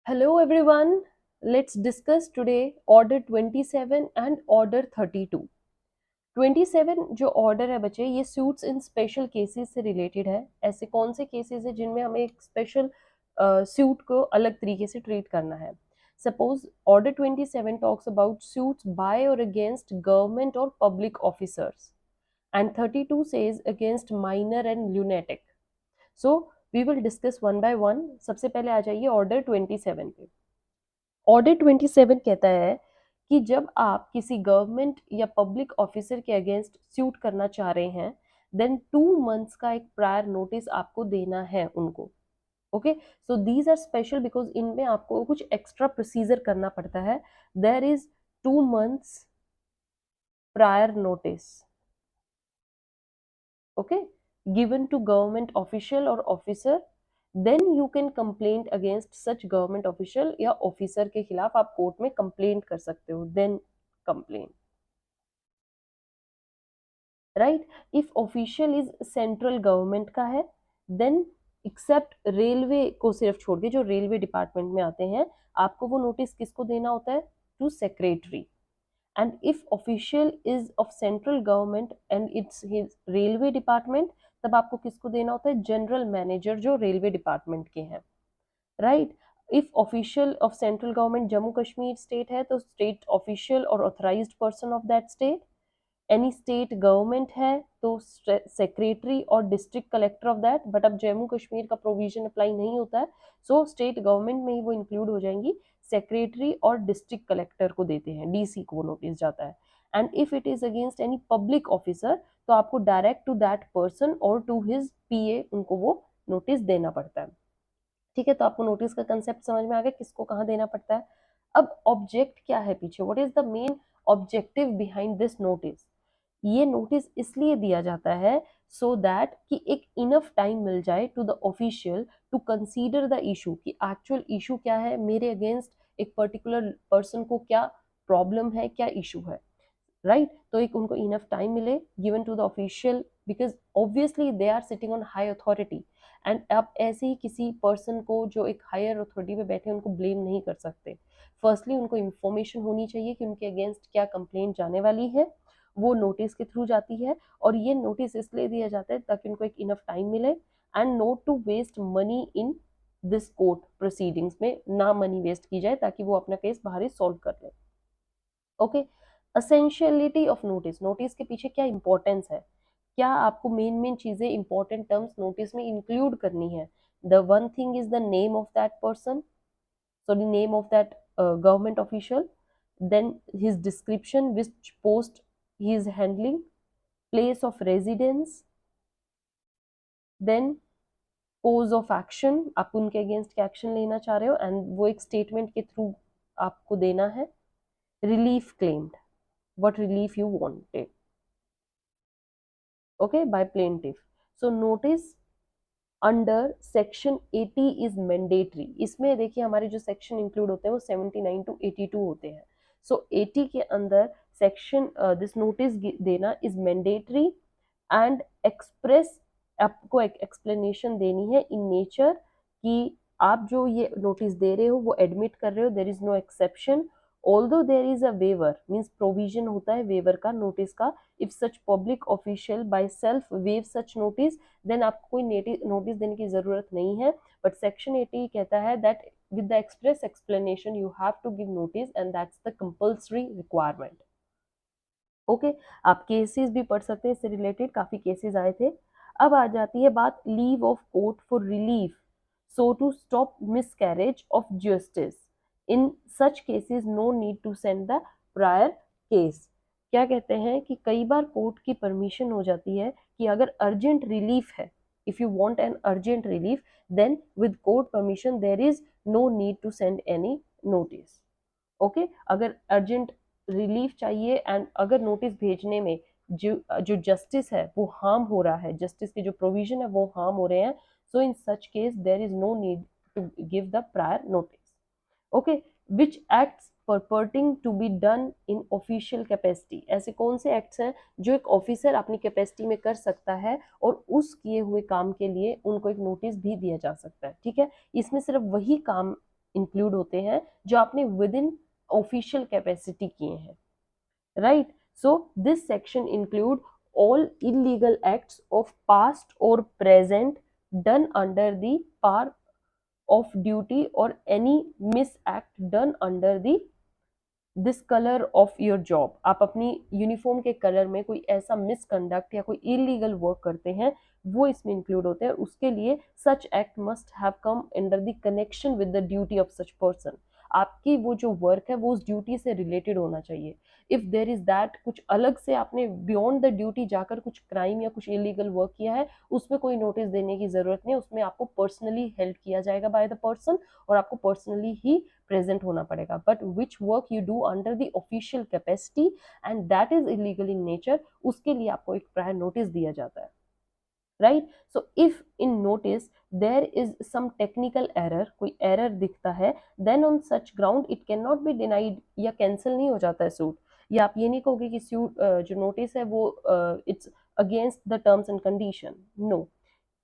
Hello everyone. Let's discuss today Order 27 and Order 32. 27 जो order है बच्चे, ये सूट्स इन स्पेशल केसेस से रिलेटेड है। ऐसे कौन से केसेस है जिनमें हमें एक स्पेशल सूट को अलग तरीके से ट्रीट करना है। Suppose order 27 talks about suits by और अगेंस्ट गवर्नमेंट और public officers and 32 says against minor and lunatic. So we will discuss one by one. सबसे पहले आ जाइए ऑर्डर 27 पे। ऑर्डर 27 कहता है कि जब आप किसी गवर्नमेंट या पब्लिक ऑफिसर के अगेंस्ट सूट करना चाह रहे हैं, देन 2 मंथ्स का एक प्रायर नोटिस आपको देना है उनको। Okay, so these are special because इनमें आपको कुछ एक्स्ट्रा प्रोसीजर करना पड़ता है। There is 2 months prior notice, okay, given to government official or officer, then you can complaint against such government official या officer के खिलाफ आप कोर्ट में कंप्लेंट कर सकते हो। then complain, right? if official is central government का है, then एक्सेप्ट रेलवे को सिर्फ छोड़ के जो रेलवे डिपार्टमेंट में आते हैं, आपको वो नोटिस किसको देना होता है? To secretary. and if official is of central government and it's his railway department, तब आपको किसको देना होता है? जनरल मैनेजर जो रेलवे डिपार्टमेंट के हैं, right? If official of central government Jammu Kashmir state है तो स्टेट ऑफिशियल और authorised person of that state. Any state government है तो सेक्रेटरी और district collector of that. But अब जम्मू कश्मीर का प्रोविजन अप्लाई नहीं होता है, सो स्टेट गवर्नमेंट में ही वो इंक्लूड हो जाएंगी। सेक्रेटरी और डिस्ट्रिक्ट कलेक्टर को देते हैं, डीसी को नोटिस जाता है। And if it is against any public officer तो आपको डायरेक्ट टू दैट पर्सन और टू हिज पीए उनको वो नोटिस देना पड़ता है। ठीक है, तो आपको नोटिस का कंसेप्ट समझ में आ गया, किसको कहाँ देना पड़ता है। अब ऑब्जेक्ट क्या है पीछे, what is the main objective behind this notice? ये नोटिस इसलिए दिया जाता है सो दैट कि एक इनफ टाइम मिल जाए to the official to consider the issue कि एक्चुअल इशू क्या है, मेरे अगेंस्ट एक पर्टिकुलर पर्सन को क्या प्रॉब्लम है, क्या इशू है, राइट? तो एक उनको इनफ टाइम मिले given to the official, because obviously they are sitting on high authority. And आप ऐसे ही किसी पर्सन को जो एक हायर अथॉरिटी पे बैठे उनको ब्लेम नहीं कर सकते। फर्स्टली उनको इन्फॉर्मेशन होनी चाहिए कि उनके अगेंस्ट क्या कंप्लेंट जाने वाली है, वो नोटिस के थ्रू जाती है। और ये नोटिस इसलिए दिया जाता है ताकि उनको एक इनफ टाइम मिले and not to waste money in this court proceedings, में ना मनी वेस्ट की जाए ताकि वो अपना केस बाहर ही सॉल्व कर ले। Okay, essentiality of notice, notice के पीछे क्या इंपॉर्टेंस है, क्या आपको मेन मेन चीजें इंपॉर्टेंट टर्म्स नोटिस में इंक्लूड करनी है। The one thing is the name of that person, so the name of that government official, then his description, which post he is handling, place of residence, then cause of action, आप उनके against क्या action लेना चाह रहे हो, and वो एक statement के थ्रू आपको देना है। Relief claimed, what relief you wanted, okay, by plaintiff. So notice under section 80 is mandatory. इसमें देखिए हमारे जो सेक्शन इंक्लूड होते हैं वो 79 टू 82 होते हैं। सो 80 के अंदर सेक्शन दिस नोटिस देना इज मैंडेटरी एंड एक्सप्रेस, आपको एक एक्सप्लेनेशन देनी है इन नेचर कि आप जो ये नोटिस दे रहे हो वो एडमिट कर रहे हो, there is no exception. Although there is a waiver, means provision होता है वेवर का नोटिस का। If such public official by self waive such notice, then आपको कोई नोटिस देने की जरूरत नहीं है। बट सेक्शन 80 कहता है that with the express explanation you have to give notice and that's the compulsory requirement. Okay, आप केसेस भी पढ़ सकते हैं, इससे रिलेटेड काफी केसेस आए थे। अब आ जाती है बात leave of court for relief, so to stop miscarriage of justice. In such cases no need to send the prior case. क्या कहते हैं कि कई बार कोर्ट की परमिशन हो जाती है कि अगर अर्जेंट रिलीफ है, if you want an urgent relief, then with court permission there is no need to send any notice. Okay, अगर अर्जेंट रिलीफ चाहिए एंड अगर नोटिस भेजने में जो जस्टिस है वो हार्म हो रहा है, जस्टिस के जो प्रोविजन है वो हार्म हो रहे हैं, so in such case there is no need to give the prior notice. Okay, which acts purporting to be done in official capacity, ऐसे कौन से एक्ट्स हैं जो एक ऑफिसर अपनी कैपेसिटी में कर सकता है और उस किए हुए काम के लिए उनको एक नोटिस भी दिया जा सकता है। ठीक है, इसमें सिर्फ वही काम इंक्लूड होते हैं जो आपने विद इन ऑफिशियल कैपेसिटी किए हैं, right. So this section include all illegal acts of past or present done under the power of duty or any misact done under the this colour of your job. आप अपनी uniform के colour में कोई ऐसा misconduct या कोई illegal work करते हैं, वो इसमें इंक्लूड होते हैं। उसके लिए such act must have come under the connection with the duty of such person. आपकी वो जो वर्क है वो उस ड्यूटी से रिलेटेड होना चाहिए। इफ देर इज दैट कुछ अलग से आपने बियॉन्ड द ड्यूटी जाकर कुछ क्राइम या कुछ इलीगल वर्क किया है, उसमें कोई नोटिस देने की जरूरत नहीं है। उसमें आपको पर्सनली हेल्प किया जाएगा बाय द पर्सन और आपको पर्सनली ही प्रेजेंट होना पड़ेगा। But which work you do under the official capacity and that is illegal in nature, उसके लिए आपको एक प्रायर नोटिस दिया जाता है, right. So if in notice there is some technical error, कोई एरर दिखता है, then on such ground it can not be denied या कैंसिल नहीं हो जाता है सूट। या आप ये नहीं कहोगे कि सूट जो नोटिस है वो it's against the terms and condition, no.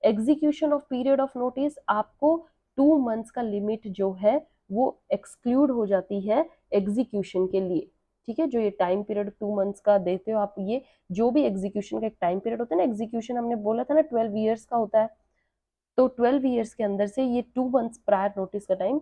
Execution of period of notice, आपको 2 मंथ्स का लिमिट जो है वो एक्सक्लूड हो जाती है एग्जीक्यूशन के लिए, ठीक है। जो ये टाइम पीरियड 2 मंथ्स का देते हो आप, ये जो भी एग्जीक्यूशन का एक टाइम पीरियड होता है ना, एग्जीक्यूशन हमने बोला था ना 12 ईयर्स का होता है, तो 12 ईयर्स के अंदर से ये 2 मंथ्स प्रायर नोटिस का टाइम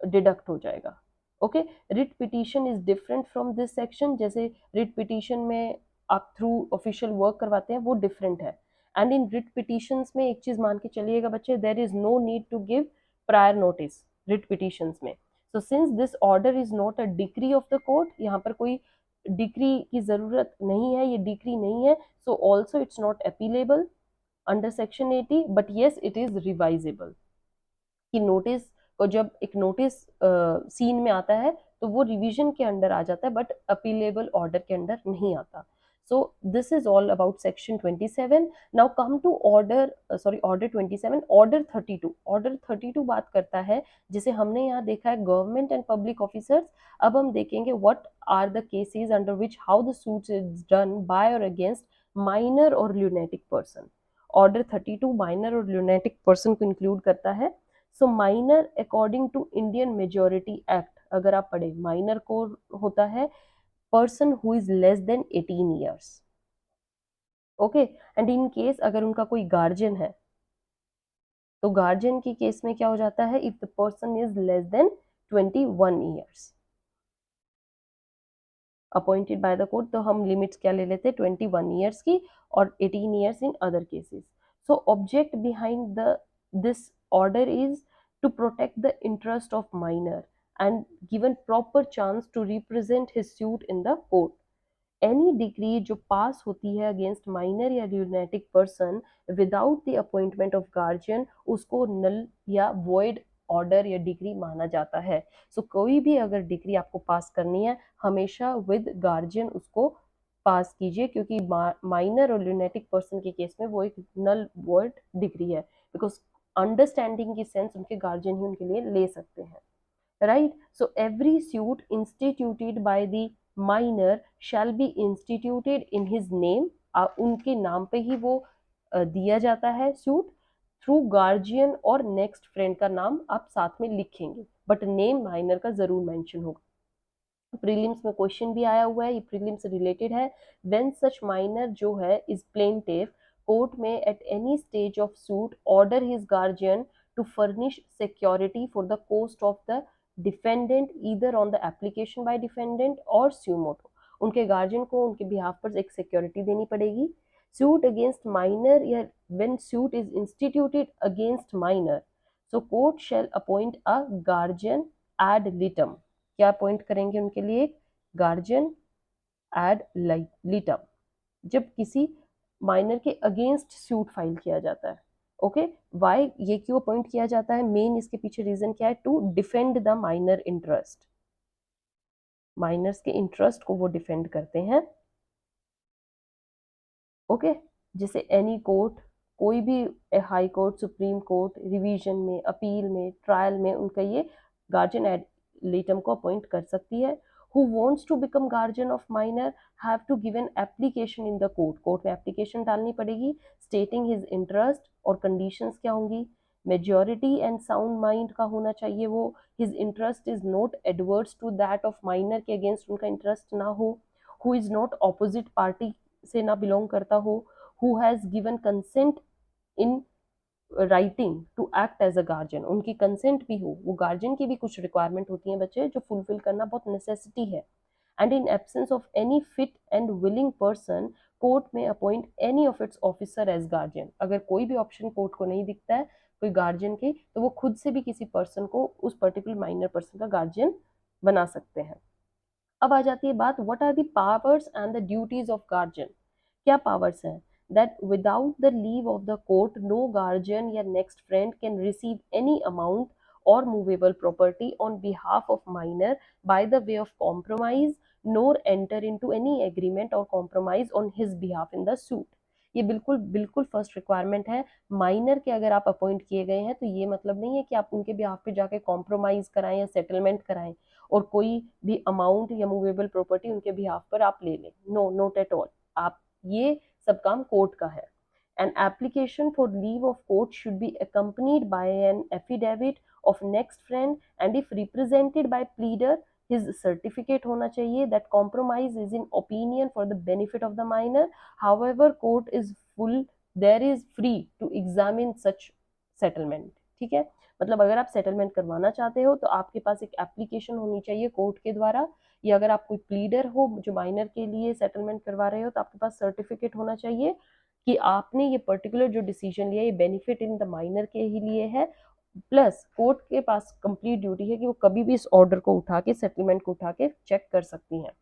डिडक्ट हो जाएगा, okay. Writ petition is different from this section. जैसे रिट पिटीशन में आप थ्रू ऑफिशियल वर्क करवाते हैं, वो डिफरेंट है। एंड इन रिट पिटीशंस में एक चीज मान के चलिएगा बच्चे, there is no need to give prior notice writ petitions में। So since this order is not a decree of the court, यहाँ पर कोई डिक्री की जरूरत नहीं है, ये डिक्री नहीं है, so also it's not appealable under section 80, but yes it is revisable. कि नोटिस को जब एक नोटिस सीन में आता है तो वो रिवीजन के अंडर आ जाता है, बट अपीलेबल ऑर्डर के अंडर नहीं आता। So this is all about section 27। Now come to order order 27। Order 32, order 32 बात करता है, जिसे हमने यहाँ देखा है गवर्नमेंट एंड पब्लिक ऑफिसर्स। अब हम देखेंगे what are the cases under which how the suit is done by और अगेंस्ट माइनर और ल्यूनेटिक पर्सन। ऑर्डर 32 माइनर और ल्यूनेटिक पर्सन को इंक्लूड करता है। So minor according to Indian majority act, अगर आप पढ़े, माइनर को होता है person who is less than 18 years, okay. And in case अगर उनका कोई गार्जियन है, तो गार्जियन की केस में क्या हो जाता है, if the person is less then 21 years appointed by the court, तो हम लिमिट्स क्या ले लेते हैं 21 ईयर्स की, और 18 years in other cases. So object behind the this order is to protect the interest of minor and given proper chance to represent his suit in the court. Any decree जो पास होती है against minor या lunatic person without the appointment of guardian, उसको null या void order या degree माना जाता है। सो कोई भी अगर डिग्री आपको पास करनी है, हमेशा विद गार्जियन उसको पास कीजिए, क्योंकि माइनर और ल्यूनेटिक पर्सन के केस में वो एक नल वॉइड डिग्री है, बिकॉज अंडरस्टैंडिंग की सेंस उनके गार्जियन ही उनके लिए ले सकते हैं, right. So every suit instituted by the minor shall be instituted in his name, उनके नाम पे ही वो दिया जाता है सूट। थ्रू गार्जियन और नेक्स्ट फ्रेंड का नाम आप साथ में लिखेंगे, बट नेम माइनर का जरूर मेंशन होगा। प्रीलिम्स में क्वेश्चन भी आया हुआ है, ये प्रीलिम्स से रिलेटेड है। व्हेन सच माइनर जो है इज प्लेंटिव, कोर्ट में at any stage of suit order his guardian to furnish security for the cost of the defendant either on the application by defendant or suo motu। उनके guardian को उनके behalf पर एक security देनी पड़ेगी। suit against minor या when suit is instituted against minor, so court shall appoint a guardian ad litem। क्या appoint करेंगे उनके लिए? गार्जियन ad litem, जब किसी माइनर के अगेंस्ट सूट फाइल किया जाता है, ओके। वाई, ये क्यों अपॉइंट किया जाता है, मेन इसके पीछे रीजन क्या है, to defend the minor interest. Minors के इंटरेस्ट को वो डिफेंड करते हैं, ओके। जैसे एनी कोर्ट, कोई भी high court, supreme court, revision में, अपील में, ट्रायल में, उनका ये गार्जियन एड लिटम को अपॉइंट कर सकती है। who wants to become guardian of minor have to give an application in the court। Court में एप्लीकेशन डालनी पड़ेगी, stating his interest, और कंडीशंस क्या होंगी, मेजॉरिटी एंड साउंड माइंड का होना चाहिए वो, his interest is not adverse to that of minor के अगेंस्ट उनका इंटरेस्ट ना हो, who is not opposite party से ना बिलोंग करता हो, who has given consent in writing to act as a guardian, उनकी कंसेंट भी हो, वो गार्जियन की भी कुछ रिक्वायरमेंट होती है बच्चे जो फुलफिल करना बहुत नेसेसिटी है। And in absence of any fit and willing person, court may appoint any of its officer as guardian, अगर कोई भी ऑप्शन कोर्ट को नहीं दिखता है कोई गार्जियन के, तो वो खुद से भी किसी पर्सन को उस पर्टिकुलर माइनर पर्सन का गार्जियन बना सकते हैं। अब आ जाती है बात, what are the powers and the duties of guardian, क्या पावर्स हैं? That without the leave of the court, no guardian या next friend can receive any amount or movable property on behalf of minor by the way of compromise, nor enter into any agreement or compromise on his behalf in the suit। ये बिल्कुल बिल्कुल first requirement है। Minor के अगर आप appoint किए गए हैं तो ये मतलब नहीं है कि आप उनके बिहाफ पे जाके कॉम्प्रोमाइज कराएं या सेटलमेंट कराएं और कोई भी अमाउंट या मूवेबल प्रॉपर्टी उनके बिहाफ पर आप ले लें, नो, नॉट एट ऑल। आप ये सब काम कोर्ट का है। An application for leave of court should be accompanied by an affidavit of next friend and if represented by pleader, his certificate होना चाहिए that compromise is in opinion for the benefit of the minor, however court is full, there is free to examine such settlement। ठीक है, मतलब अगर आप settlement करवाना चाहते हो तो आपके पास एक एप्लीकेशन होनी चाहिए कोर्ट के द्वारा, या अगर आप कोई प्लीडर हो जो माइनर के लिए सेटलमेंट करवा रहे हो तो आपके पास सर्टिफिकेट होना चाहिए कि आपने ये पर्टिकुलर जो डिसीजन लिया ये बेनिफिट इन द माइनर के ही लिए है। प्लस कोर्ट के पास कंप्लीट ड्यूटी है कि वो कभी भी इस ऑर्डर को उठा के, सेटलमेंट को उठा के चेक कर सकती हैं।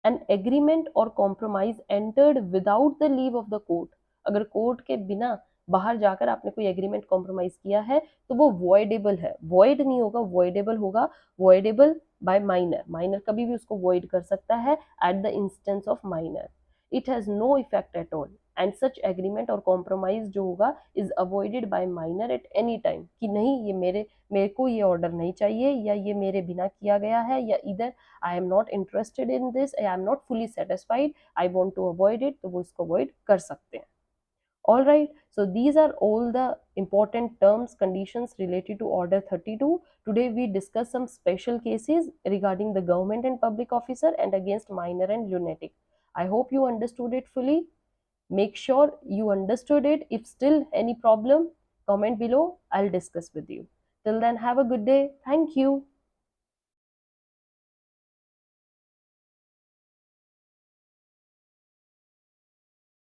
एन एग्रीमेंट और compromise entered without the leave of the court, अगर कोर्ट के बिना बाहर जाकर आपने कोई एग्रीमेंट कॉम्प्रोमाइज किया है तो वो वॉइडेबल है, वॉइड नहीं होगा, वॉइडेबल होगा, वॉइडेबल बाय माइनर, माइनर कभी भी उसको वॉइड कर सकता है at the instance of minor. It has no effect at all and such agreement और कॉम्प्रोमाइज जो होगा is avoided by minor at any time, कि नहीं ये मेरे को ये ऑर्डर नहीं चाहिए या ये मेरे बिना किया गया है या इधर I am not interested in this, I am not fully satisfied, I want to avoid it, तो वो इसको avoid कर सकते हैं। All right, so these are all the important terms, conditions related to Order 32. Today we discuss some special cases regarding the government and public officer and against minor and lunatic. I hope you understood it fully. Make sure you understood it. If still any problem, comment below. I'll discuss with you. Till then, have a good day. Thank you.